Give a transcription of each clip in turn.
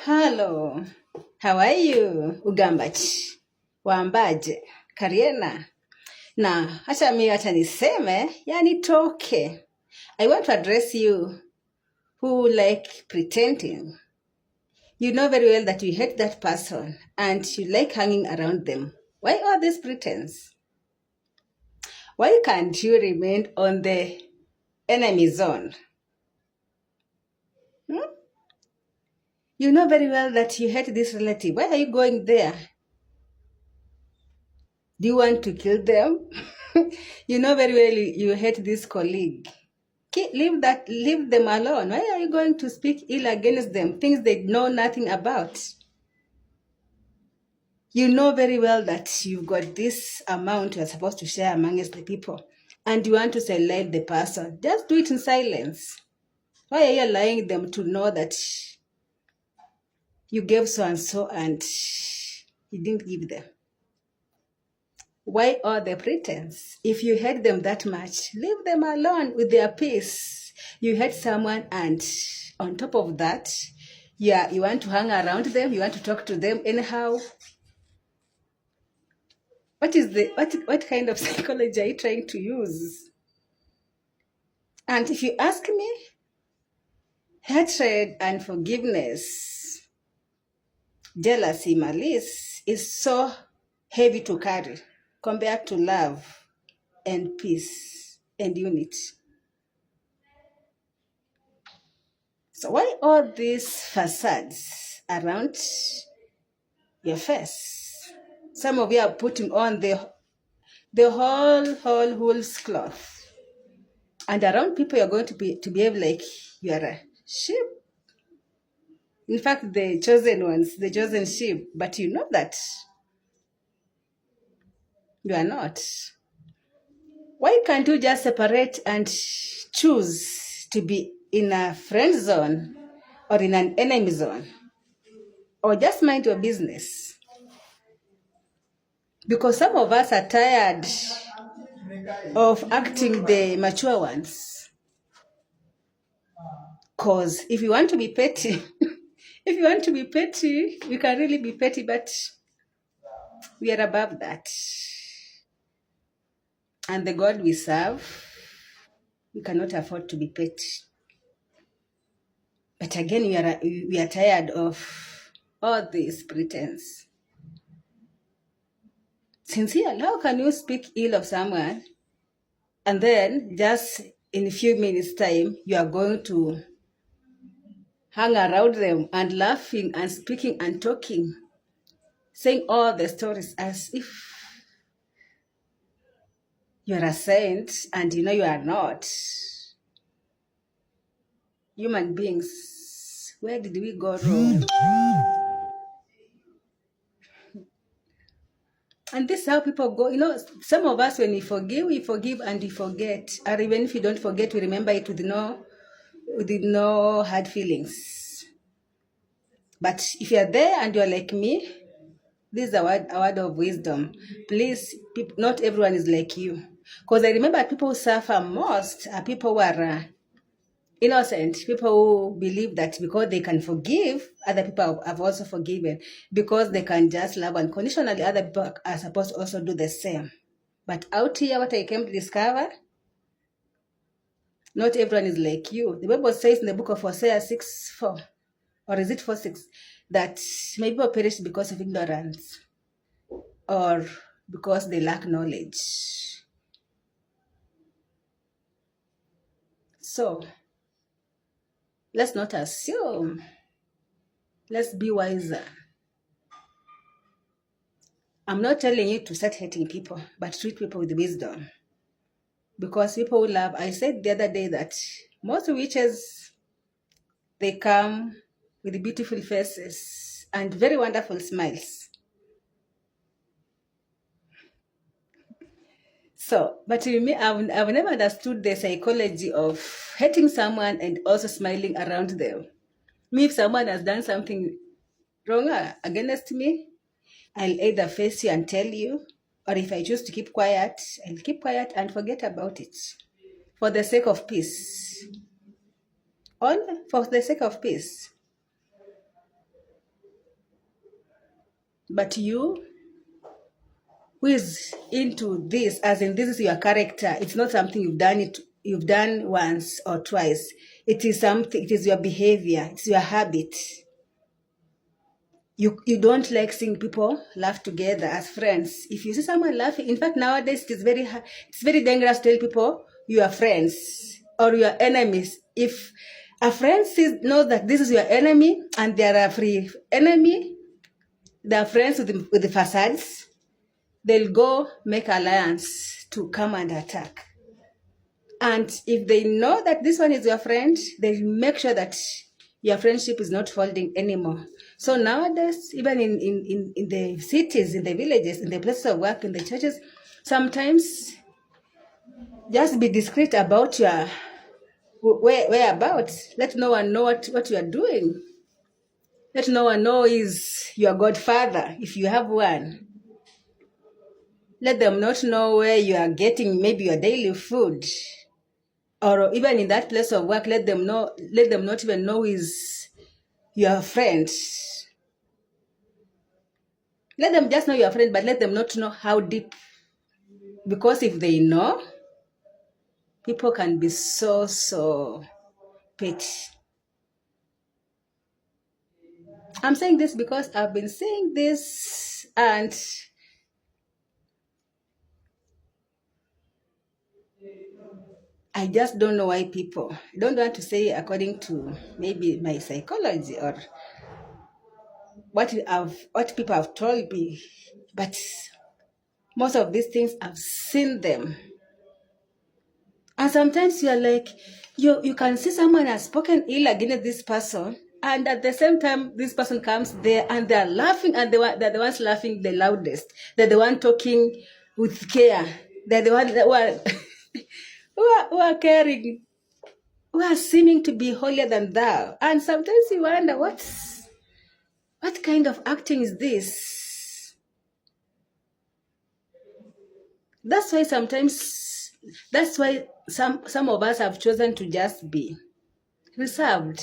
Hello, how are you? Ugambachi, Wambaje, Kariena. Na acha niseme, yanitoke. I want to address you who like pretending. You know very well that you hate that person and you like hanging around them. Why all this pretense? Why can't you remain on the enemy zone? Hmm? You know very well that you hate this relative. Why are you going there? Do you want to kill them? You know very well you hate this colleague. Leave them alone. Why are you going to speak ill against them, things they know nothing about? You know very well that you've got this amount you're supposed to share amongst the people, and you want to select the person. Just do it in silence. Why are you allowing them to know that you gave so and so and you didn't give them? Why all the pretense? If you hate them that much, leave them alone with their peace. You hate someone, and on top of that, you want to hang around them, you want to talk to them anyhow. What kind of psychology are you trying to use? And if you ask me, hatred, unforgiveness, jealousy, malice is so heavy to carry compared to love and peace and unity. So why all these facades around your face? Some of you are putting on the whole wool's cloth, and around people you're going to behave like you are a sheep. In fact, the chosen ones, the chosen sheep, but you know that you are not. Why can't you just separate and choose to be in a friend zone or in an enemy zone? Or just mind your business? Because some of us are tired of acting the mature ones. Because if you want to be petty, we can really be petty, but we are above that. And the God we serve, we cannot afford to be petty. But again, we are tired of all this pretense. Sincere, how can you speak ill of someone and then just in a few minutes' time, you are going to hang around them and laughing and speaking and talking, saying all the stories as if you're a saint, and you know you are not. Human beings, where did we go wrong? And this is how people go. You know, some of us, when we forgive and we forget. Or even if we don't forget, we remember it with no hard feelings. But if you're there and you're like me, this is a word of wisdom. Please, not everyone is like you. Because I remember people who suffer most are people who are innocent, people who believe that because they can forgive, other people have also forgiven. Because they can just love unconditionally, other people are supposed to also do the same. But out here, what I came to discover, not everyone is like you. The Bible says in the book of Hosea 6:4, or is it 4:6, that my people perish because of ignorance or because they lack knowledge. So, let's not assume. Let's be wiser. I'm not telling you to start hating people, but treat people with wisdom. Because people love, I said the other day that most witches, they come with beautiful faces and very wonderful smiles. So, but to me, I've never understood the psychology of hating someone and also smiling around them. Me, if someone has done something wrong against me, I'll either face you and tell you, or if I choose to keep quiet, I'll keep quiet and forget about it. For the sake of peace. All for the sake of peace. But you who is into this, as in this is your character, it's not something you've done once or twice. It is something, it is your behavior, it's your habit. You don't like seeing people laugh together as friends. If you see someone laughing, in fact nowadays it's very dangerous to tell people you are friends or you are enemies. If a friend knows that this is your enemy and they are a free enemy, they are friends with the facades, they'll go make alliance to come and attack. And if they know that this one is your friend, they'll make sure that your friendship is not folding anymore. So nowadays, even in the cities, in the villages, in the places of work, in the churches, sometimes just be discreet about your whereabouts. Let no one know what you are doing. Let no one know is your godfather, if you have one. Let them not know where you are getting maybe your daily food. Or even in that place of work, let them not even know is your friend. Let them just know your friend, but let them not know how deep. Because if they know, people can be so petty. I'm saying this because I've been saying this and I just don't know why people don't want to say according to maybe my psychology or what people have told me, but most of these things I've seen them. And sometimes you're like, you can see someone has spoken ill against this person, and at the same time, this person comes there and they're laughing, and they're the ones laughing the loudest. They're the one talking with care. They're the one that who are caring, who are seeming to be holier than thou. And sometimes you wonder, what kind of acting is this? That's why some of us have chosen to just be reserved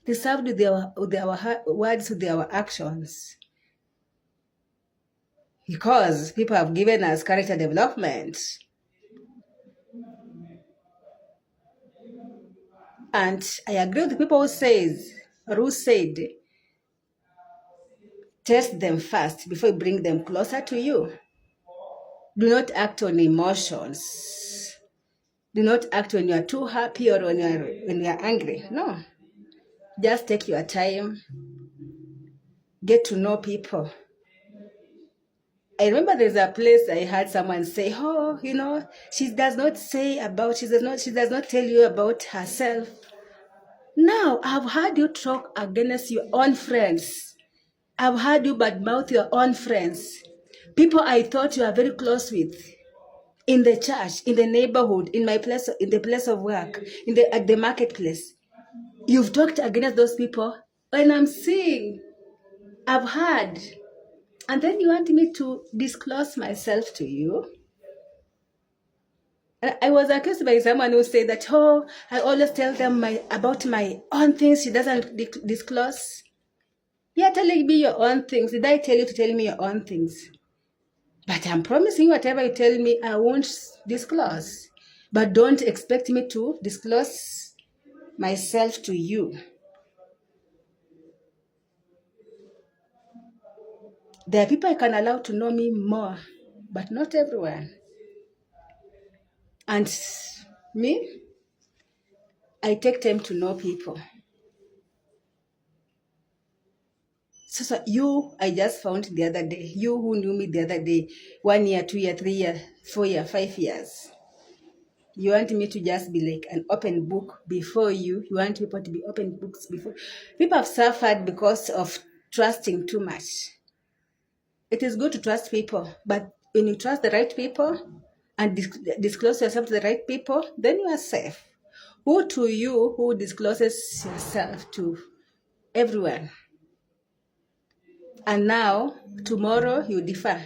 with our words, with our actions, because people have given us character development. And I agree with the people who said, test them first before you bring them closer to you. Do not act on emotions. Do not act when you are too happy or when you are angry. No. Just take your time. Get to know people. I remember there's a place I heard someone say, oh, she does not tell you about herself. Now, I've heard you talk against your own friends. I've heard you badmouth your own friends. People I thought you are very close with. In the church, in the neighborhood, in the place of work, at the marketplace. You've talked against those people. When I'm seeing, I've heard. And then you want me to disclose myself to you? I was accused by someone who said that, oh, I always tell them about my own things. She doesn't disclose. You're telling me your own things. Did I tell you to tell me your own things? But I'm promising you, whatever you tell me, I won't disclose. But don't expect me to disclose myself to you. There are people I can allow to know me more, but not everyone. And me, I take time to know people. So you, I just found the other day, you who knew me the other day, 1 year, 2 year, 3 year, 4 year, 5 years. You want me to just be like an open book before you. You want people to be open books before. People have suffered because of trusting too much. It is good to trust people, but when you trust the right people and disclose yourself to the right people, then you are safe. Who to you who discloses yourself to everyone? And now, tomorrow, you differ.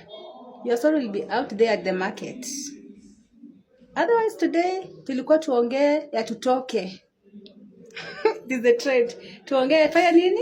Your story will be out there at the market. Otherwise, today, tulikuwa tuongee yatutoke. This is the trend. Tuongee fanya nini?